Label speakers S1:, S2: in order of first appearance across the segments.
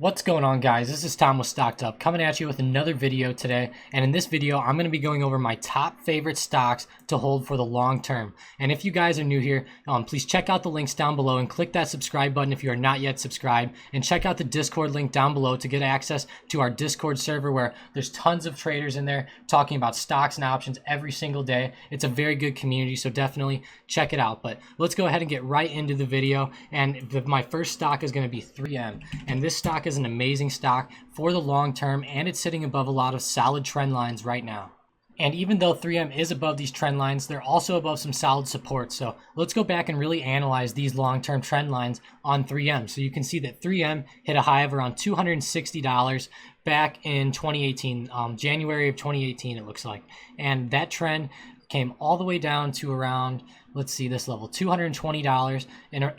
S1: What's going on, guys? This is Tom with StockedUp coming at you with another video today. And in this video, I'm going to be going over my top favorite stocks to hold for the long term. And if you guys are new here, please check out the links down below and click that subscribe button if you are not yet subscribed. And check out the Discord link down below to get access to our Discord server where there's tons of traders in there talking about stocks and options every single day. It's a very good community, so definitely check it out. But let's go ahead and get right into the video. And my first stock is going to be 3M. And this stock is an amazing stock for the long term, and it's sitting above a lot of solid trend lines right now. And even though 3M is above these trend lines, they're also above some solid support. So let's go back and really analyze these long-term trend lines on 3M. So you can see that 3M hit a high of around $260 back in 2018, January of 2018, it looks like. And that trend came all the way down to around, let's see, this level, $220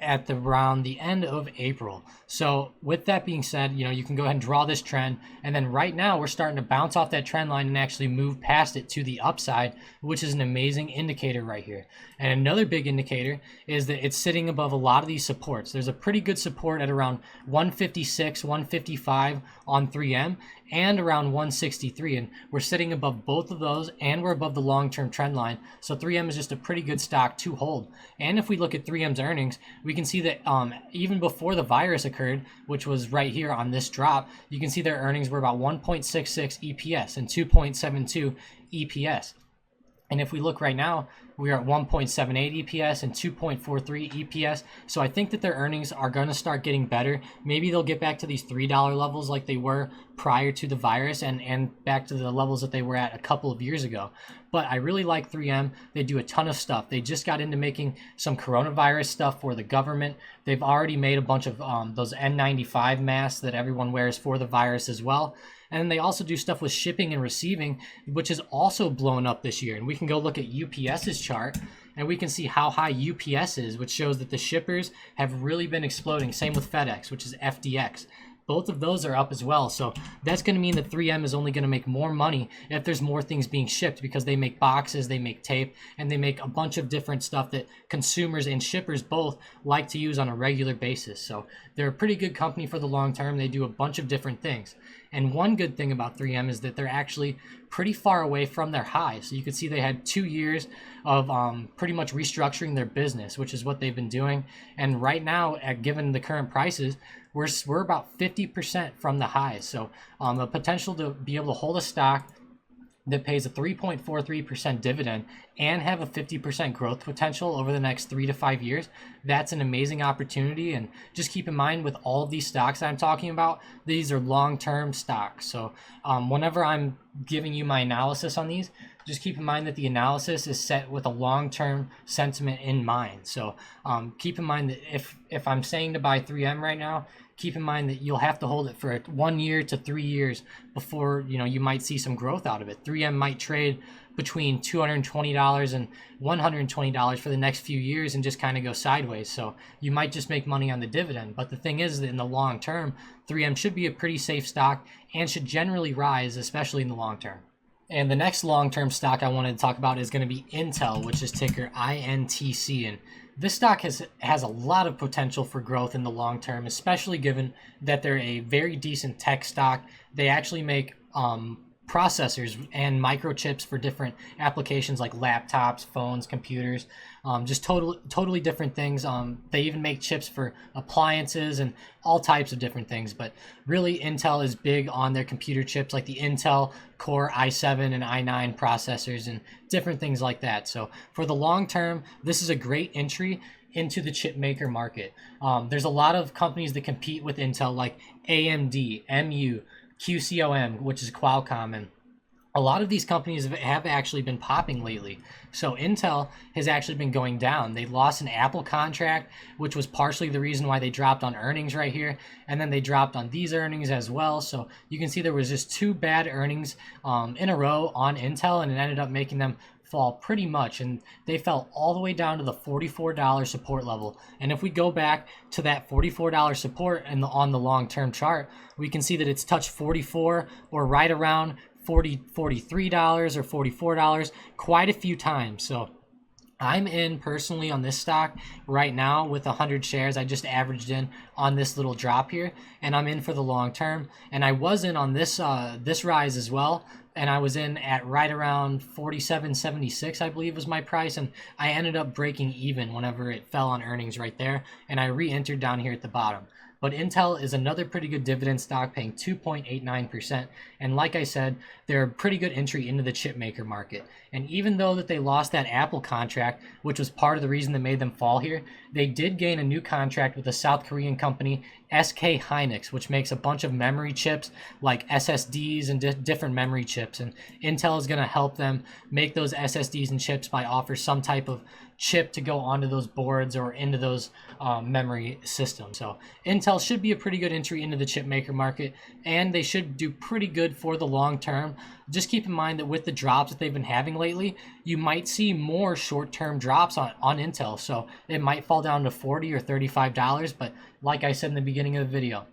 S1: at around the end of April. So with that being said, you can go ahead and draw this trend. And then right now we're starting to bounce off that trend line and actually move past it to the upside, which is an amazing indicator right here. And another big indicator is that it's sitting above a lot of these supports. There's a pretty good support at around 156, 155 on 3M and around 163. And we're sitting above both of those, and we're above the long-term trend line. So 3M is just a pretty good stock to hold. And if we look at 3M's earnings, we can see that even before the virus occurred, which was right here on this drop, you can see their earnings were about 1.66 EPS and 2.72 EPS. And if we look right now, we are at 1.78 EPS and 2.43 EPS. So I think that their earnings are going to start getting better. Maybe they'll get back to these $3 levels like they were prior to the virus and back to the levels that they were at a couple of years ago. But I really like 3M. They do a ton of stuff. They just got into making some coronavirus stuff for the government. They've already made a bunch of those N95 masks that everyone wears for the virus as well. And they also do stuff with shipping and receiving, which is also blown up this year. And we can go look at UPS's chart, and we can see how high UPS is, which shows that the shippers have really been exploding. Same with FedEx, which is FDX. Both of those are up as well. So that's going to mean that 3M is only going to make more money if there's more things being shipped, because they make boxes, they make tape, and they make a bunch of different stuff that consumers and shippers both like to use on a regular basis. So they're a pretty good company for the long term. They do a bunch of different things. And one good thing about 3M is that they're actually pretty far away from their high. So you can see they had 2 years of pretty much restructuring their business, which is what they've been doing. And right now, given the current prices, we're about 50% from the highs. So the potential to be able to hold a stock that pays a 3.43% dividend and have a 50% growth potential over the next 3 to 5 years, that's an amazing opportunity. And just keep in mind, with all of these stocks I'm talking about, these are long-term stocks. So whenever I'm giving you my analysis on these, just keep in mind that the analysis is set with a long-term sentiment in mind. So keep in mind that if I'm saying to buy 3M right now, keep in mind that you'll have to hold it for 1 year to 3 years before you might see some growth out of it. 3M might trade between $220 and $120 for the next few years and just kind of go sideways. So you might just make money on the dividend. But the thing is that in the long term, 3M should be a pretty safe stock and should generally rise, especially in the long term. And the next long-term stock I wanted to talk about is going to be Intel, which is ticker INTC. And this stock has a lot of potential for growth in the long term, especially given that they're a very decent tech stock. They actually make processors and microchips for different applications like laptops, phones, computers, just totally different things. They even make chips for appliances and all types of different things. But really, Intel is big on their computer chips, like the Intel Core i7 and i9 processors and different things like that. So for the long term, this is a great entry into the chip maker market. There's a lot of companies that compete with Intel, like AMD, MU, QCOM, which is Qualcomm, and a lot of these companies have actually been popping lately. So Intel has actually been going down. They lost an Apple contract, which was partially the reason why they dropped on earnings right here, and then they dropped on these earnings as well. So you can see there was just 2 bad earnings in a row on Intel, and it ended up making them fall pretty much, and they fell all the way down to the $44 support level. And if we go back to that $44 support on the long-term chart, we can see that it's touched 44 or right around $43 or $44 quite a few times. So I'm in personally on this stock right now with 100 shares. I just averaged in on this little drop here, and I'm in for the long term. And I was in on this rise as well, and I was in at right around 47.76, I believe was my price, and I ended up breaking even whenever it fell on earnings right there, and I re-entered down here at the bottom. But Intel is another pretty good dividend stock, paying 2.89%. And like I said, they're a pretty good entry into the chip maker market. And even though that they lost that Apple contract, which was part of the reason that made them fall here, they did gain a new contract with a South Korean company, SK Hynix, which makes a bunch of memory chips like SSDs and different memory chips. And Intel is going to help them make those SSDs and chips by offer some type of chip to go onto those boards or into those memory systems. So Intel should be a pretty good entry into the chip maker market, and they should do pretty good for the long term. Just keep in mind that with the drops that they've been having lately, you might see more short-term drops on Intel. So it might fall down to $40 or $35, but like I said in the beginning of the video,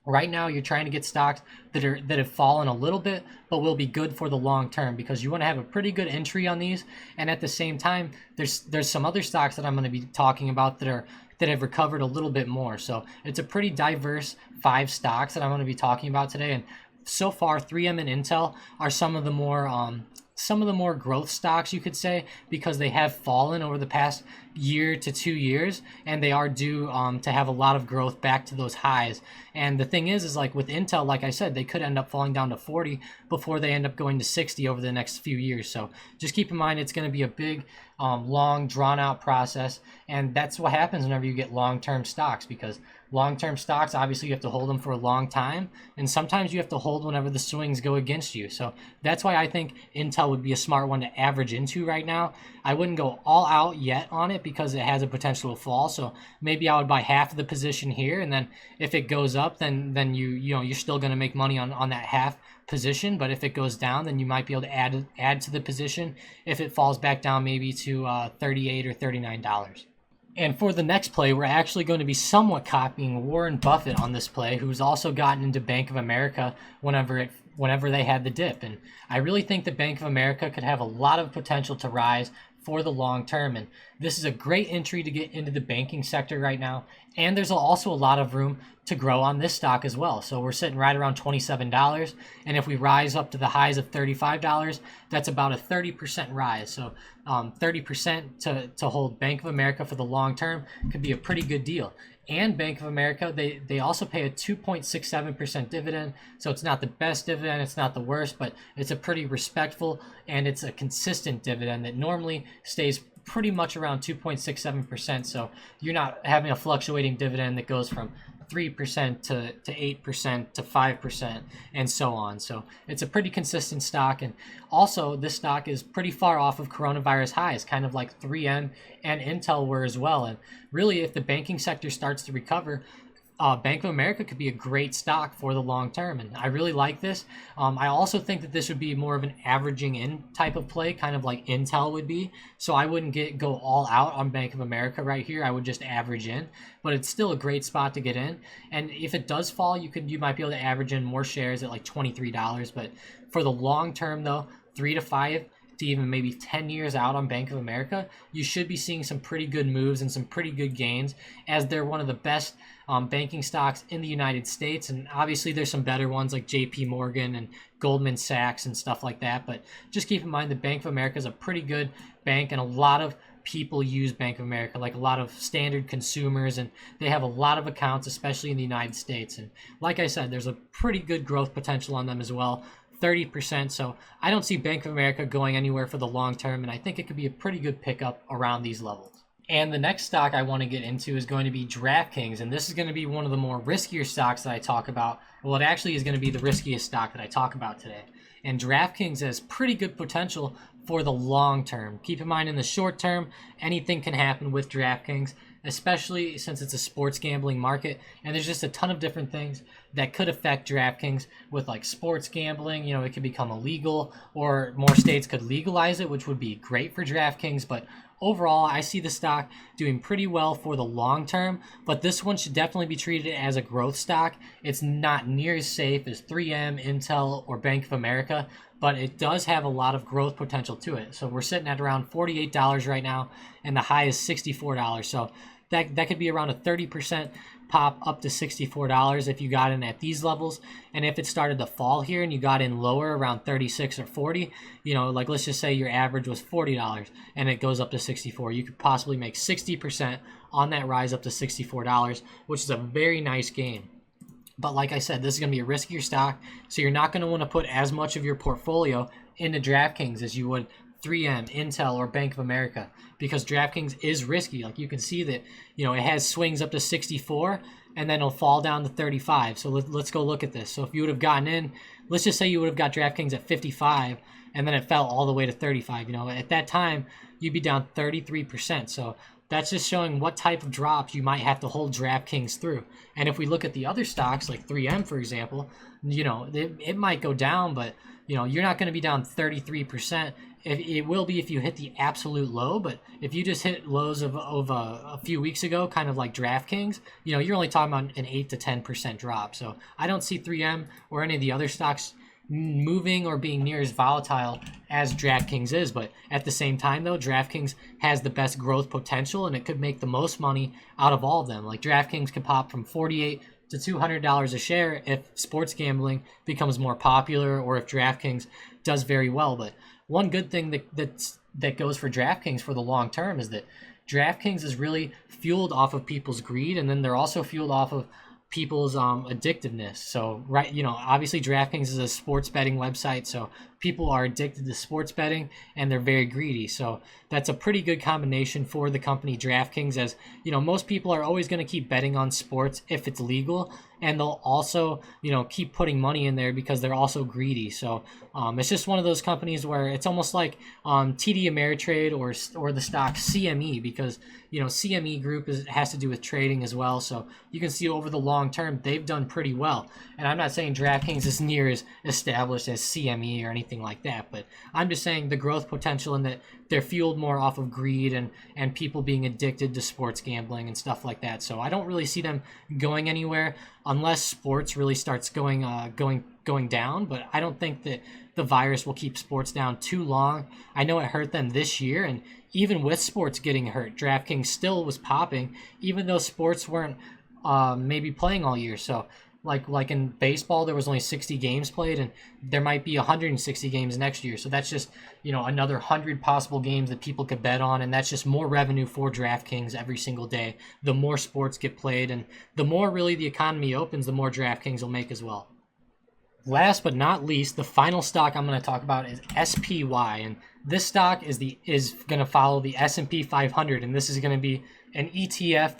S1: right now you're trying to get stocks that have fallen a little bit but will be good for the long term, because you want to have a pretty good entry on these. And at the same time, there's some other stocks that I'm going to be talking about that have recovered a little bit more. So it's a pretty diverse 5 stocks that I'm going to be talking about today. And so far, 3M and Intel are some of the more growth stocks, you could say, because they have fallen over the past year to 2 years, and they are due to have a lot of growth back to those highs. And the thing is like with Intel, like I said, they could end up falling down to 40 before they end up going to 60 over the next few years. So just keep in mind, it's going to be a big, long, drawn-out process, and that's what happens whenever you get long-term stocks, because long-term stocks, obviously you have to hold them for a long time, and sometimes you have to hold whenever the swings go against you. So that's why I think Intel would be a smart one to average into right now. I wouldn't go all out yet on it because it has a potential to fall. So maybe I would buy half of the position here, and then if it goes up, then you're still going to make money on that half position. But if it goes down, then you might be able to add to the position if it falls back down maybe to $38 or $39. And for the next play, we're actually going to be somewhat copying Warren Buffett on this play, who's also gotten into Bank of America whenever they had the dip. And I really think that Bank of America could have a lot of potential to rise for the long term. And this is a great entry to get into the banking sector right now. And there's also a lot of room to grow on this stock as well. So we're sitting right around $27. And if we rise up to the highs of $35, that's about a 30% rise. So 30% to hold Bank of America for the long term could be a pretty good deal. And Bank of America, they also pay a 2.67% dividend. So it's not the best dividend, it's not the worst, but it's a pretty respectful, and it's a consistent dividend that normally stays pretty much around 2.67%. So you're not having a fluctuating dividend that goes from 3% to 8% to 5% and so on. So it's a pretty consistent stock. And also this stock is pretty far off of coronavirus highs, kind of like 3M and Intel were as well. And really, if the banking sector starts to recover, Bank of America could be a great stock for the long term, and I really like this. I also think that this would be more of an averaging in type of play, kind of like Intel would be. So I wouldn't go all out on Bank of America right here. I would just average in, but it's still a great spot to get in. And if it does fall, you might be able to average in more shares at like $23. But for the long term, though, 3 to 5 to even maybe 10 years out on Bank of America, you should be seeing some pretty good moves and some pretty good gains, as they're one of the best banking stocks in the United States. And obviously there's some better ones like JP Morgan and Goldman Sachs and stuff like that, but just keep in mind that Bank of America is a pretty good bank, and a lot of people use Bank of America, like a lot of standard consumers, and they have a lot of accounts, especially in the United States. And like I said, there's a pretty good growth potential on them as well, 30%. So I don't see Bank of America going anywhere for the long term, and I think it could be a pretty good pickup around these levels. And the next stock I want to get into is going to be DraftKings, and this is going to be one of the more riskier stocks that I talk about. Well, it actually is going to be the riskiest stock that I talk about today. And DraftKings has pretty good potential for the long term. Keep in mind, in the short term, anything can happen with DraftKings, especially since it's a sports gambling market, and there's just a ton of different things that could affect DraftKings with like sports gambling. It could become illegal, or more states could legalize it, which would be great for DraftKings. But overall, I see the stock doing pretty well for the long term, but this one should definitely be treated as a growth stock. It's not near as safe as 3M, Intel, or Bank of America, but it does have a lot of growth potential to it. So we're sitting at around $48 right now, and the high is $64. So that could be around a 30% pop up to $64 if you got in at these levels. And if it started to fall here and you got in lower around 36 or 40, like let's just say your average was $40 and it goes up to 64, you could possibly make 60% on that rise up to $64, which is a very nice gain. But like I said, this is going to be a riskier stock, so you're not going to want to put as much of your portfolio into DraftKings as you would 3M, Intel, or Bank of America, because DraftKings is risky. Like you can see that, it has swings up to 64 and then it'll fall down to 35. So let's go look at this. So if you would have gotten in, let's just say you would have got DraftKings at 55 and then it fell all the way to 35. At that time, you'd be down 33%. So that's just showing what type of drops you might have to hold DraftKings through. And if we look at the other stocks, like 3M, for example, it might go down, but, you're not going to be down 33%. It will be if you hit the absolute low, but if you just hit lows of a few weeks ago, kind of like DraftKings, you're only talking about an 8 to 10% drop. So I don't see 3M or any of the other stocks moving or being near as volatile as DraftKings is. But at the same time, though, DraftKings has the best growth potential and it could make the most money out of all of them. Like DraftKings could pop from $48 to $200 a share if sports gambling becomes more popular or if DraftKings does very well. But one good thing that goes for DraftKings for the long term is that DraftKings is really fueled off of people's greed, and then they're also fueled off of people's addictiveness. So obviously DraftKings is a sports betting website, so people are addicted to sports betting and they're very greedy. So that's a pretty good combination for the company DraftKings, as most people are always going to keep betting on sports if it's legal, and they'll also keep putting money in there because they're also greedy. So it's just one of those companies where it's almost like TD Ameritrade or the stock CME, because CME Group has to do with trading as well. So you can see over the long term they've done pretty well. And I'm not saying DraftKings is near as established as CME or anything like that, but I'm just saying the growth potential, and that they're fueled more off of greed and people being addicted to sports gambling and stuff like that. So I don't really see them going anywhere unless sports really starts going down. But I don't think that the virus will keep sports down too long. I know it hurt them this year, and even with sports getting hurt, DraftKings still was popping, even though sports weren't maybe playing all year. So like in baseball, there was only 60 games played, and there might be 160 games next year. So that's just, another 100 possible games that people could bet on, and that's just more revenue for DraftKings every single day. The more sports get played, and the more really the economy opens, the more DraftKings will make as well. Last but not least, the final stock I'm going to talk about is SPY, and this stock is going to follow the S&P 500, and this is going to be an ETF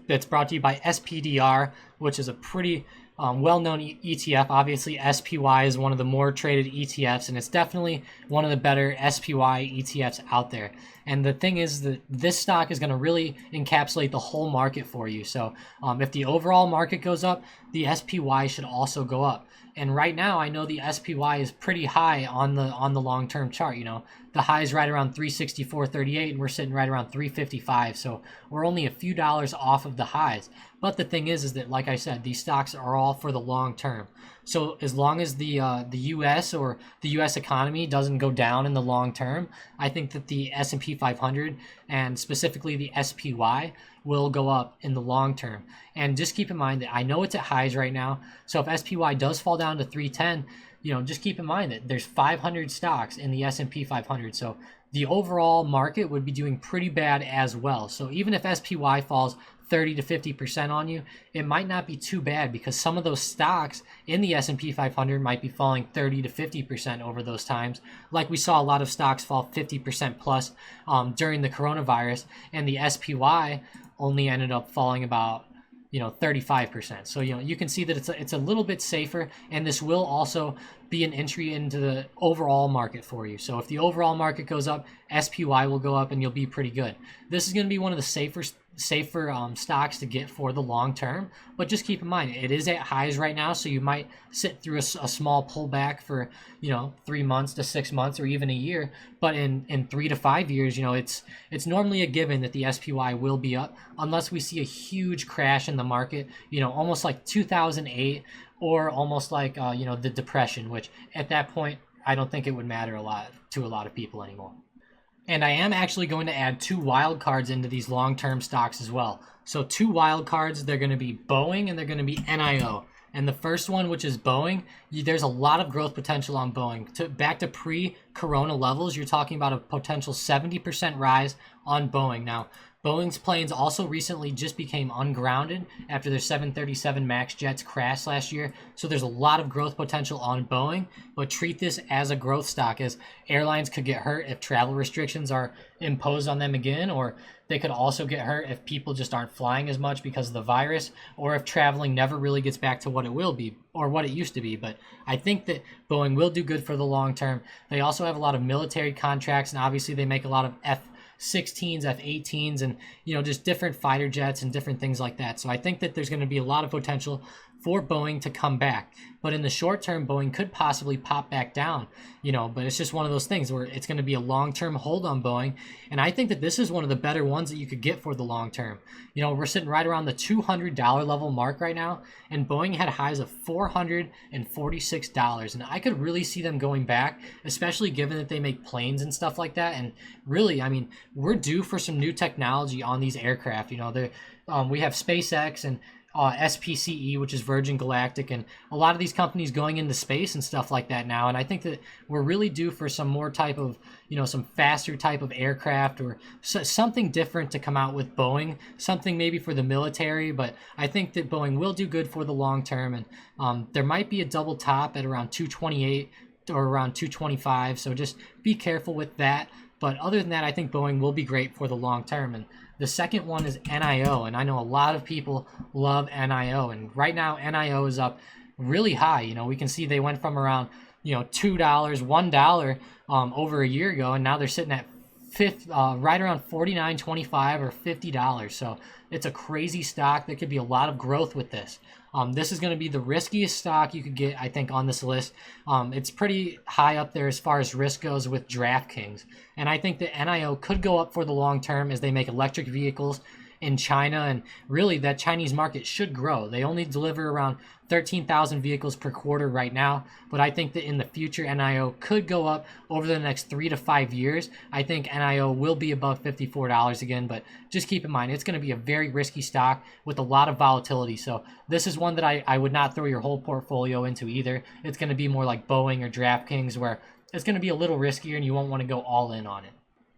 S1: that's brought to you by SPDR, which is a pretty well-known ETF. Obviously, SPY is one of the more traded ETFs, and it's definitely one of the better SPY ETFs out there. And the thing is that this stock is going to really encapsulate the whole market for you. So if the overall market goes up, the SPY should also go up. And right now, I know the SPY is pretty high on the long-term chart. The high is right around 364.38, and we're sitting right around 355. So we're only a few dollars off of the highs. But the thing is that, like I said, these stocks are all for the long term. So as long as the U.S. or the U.S. economy doesn't go down in the long term, I think that the S&P 500 and specifically the SPY will go up in the long term. And just keep in mind that I know it's at highs right now. So if SPY does fall down to 310, just keep in mind that there's 500 stocks in the S&P 500. So the overall market would be doing pretty bad as well. So even if SPY falls 30 to 50% on you, it might not be too bad, because some of those stocks in the S&P 500 might be falling 30 to 50% over those times. Like we saw a lot of stocks fall 50% plus during the coronavirus, and the SPY only ended up falling about 35%. So you can see that it's a little bit safer, and this will also be an entry into the overall market for you. So if the overall market goes up, SPY will go up, and you'll be pretty good. This is going to be one of the safer stocks to get for the long term. But just keep in mind, it is at highs right now, so you might sit through a small pullback for 3 months to 6 months or even a year. But in 3 to 5 years, it's normally a given that the SPY will be up unless we see a huge crash in the market, almost like 2008 or almost like the Depression, which at that point I don't think it would matter a lot to a lot of people anymore. And I am actually going to add 2 wild cards into these long-term stocks as well. So 2 wild cards, they're going to be Boeing and they're going to be NIO. And the first one, which is Boeing, there's a lot of growth potential on Boeing. Back to pre-corona levels, you're talking about a potential 70% rise on Boeing. Now, Boeing's planes also recently just became ungrounded after their 737 MAX jets crashed last year. So there's a lot of growth potential on Boeing, but treat this as a growth stock, as airlines could get hurt if travel restrictions are imposed on them again, or they could also get hurt if people just aren't flying as much because of the virus, or if traveling never really gets back to what it will be or what it used to be. But I think that Boeing will do good for the long term. They also have a lot of military contracts, and obviously they make a lot of F-16s, F-18s, and just different fighter jets and different things like that. So I think that there's going to be a lot of potential for Boeing to come back. But in the short term, Boeing could possibly pop back down, but it's just one of those things where it's going to be a long-term hold on Boeing. And I think that this is one of the better ones that you could get for the long term. We're sitting right around the $200 level mark right now, and Boeing had highs of $446. And I could really see them going back, especially given that they make planes and stuff like that. And really, I mean, we're due for some new technology on these aircraft. We have SpaceX and SPCE, which is Virgin Galactic, and a lot of these companies going into space and stuff like that now. And I think that we're really due for some more type of, some faster type of aircraft or something different to come out with Boeing, something maybe for the military. But I think that Boeing will do good for the long term, and there might be a double top at around 228 or around 225. So just be careful with that. But other than that, I think Boeing will be great for the long term. And the second one is NIO, and I know a lot of people love NIO, and right now NIO is up really high. We can see they went from around $2, $1 over a year ago, and now they're sitting at right around $49.25 or $50. So it's a crazy stock. There could be a lot of growth with this. This is going to be the riskiest stock you could get, I think, on this list. It's pretty high up there as far as risk goes with DraftKings. And I think that NIO could go up for the long term as they make electric vehicles in China, and really that Chinese market should grow. They only deliver around 13,000 vehicles per quarter right now, but I think that in the future NIO could go up over the next 3 to 5 years. I think NIO will be above $54 again, but just keep in mind it's going to be a very risky stock with a lot of volatility. So this is one that I would not throw your whole portfolio into either. It's going to be more like Boeing or DraftKings, where it's going to be a little riskier and you won't want to go all in on it.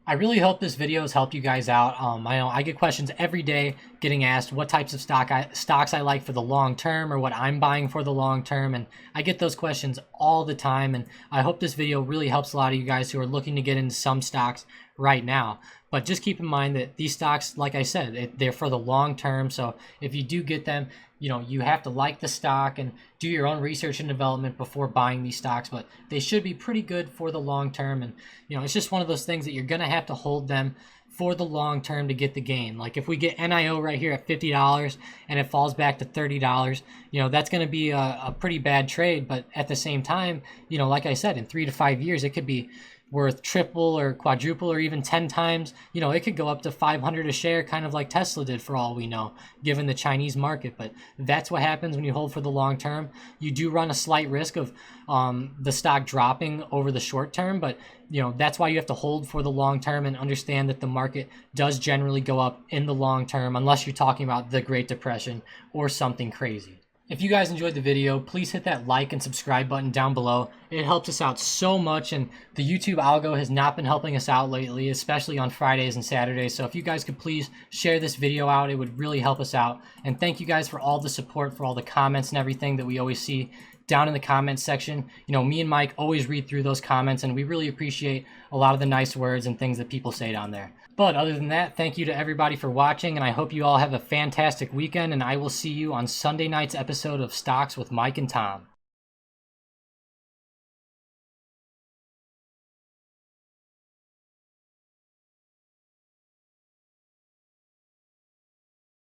S1: I really hope this video has helped you guys out. I know I get questions every day getting asked what types of stocks I like for the long term, or what I'm buying for the long term, and I get those questions all the time, and I hope this video really helps a lot of you guys who are looking to get into some stocks right now. But just keep in mind that these stocks, like I said, they're for the long term. So if you do get them, you have to like the stock and do your own research and development before buying these stocks. But they should be pretty good for the long term. And, it's just one of those things that you're going to have to hold them for the long term to get the gain. Like if we get NIO right here at $50 and it falls back to $30, that's going to be a pretty bad trade. But at the same time, like I said, in 3 to 5 years, it could be worth triple or quadruple or even 10 times. It could go up to 500 a share, kind of like Tesla did for all we know, given the Chinese market. But that's what happens when you hold for the long term. You do run a slight risk of the stock dropping over the short term, but that's why you have to hold for the long term and understand that the market does generally go up in the long term, unless you're talking about the Great Depression or something crazy. If you guys enjoyed the video, please hit that like and subscribe button down below. It helps us out so much, and the YouTube algo has not been helping us out lately, especially on Fridays and Saturdays. So if you guys could please share this video out, it would really help us out. And thank you guys for all the support, for all the comments and everything that we always see down in the comments section. Me and Mike always read through those comments, and we really appreciate a lot of the nice words and things that people say down there. But other than that, thank you to everybody for watching, and I hope you all have a fantastic weekend, and I will see you on Sunday night's episode of Stocks with Mike and Tom.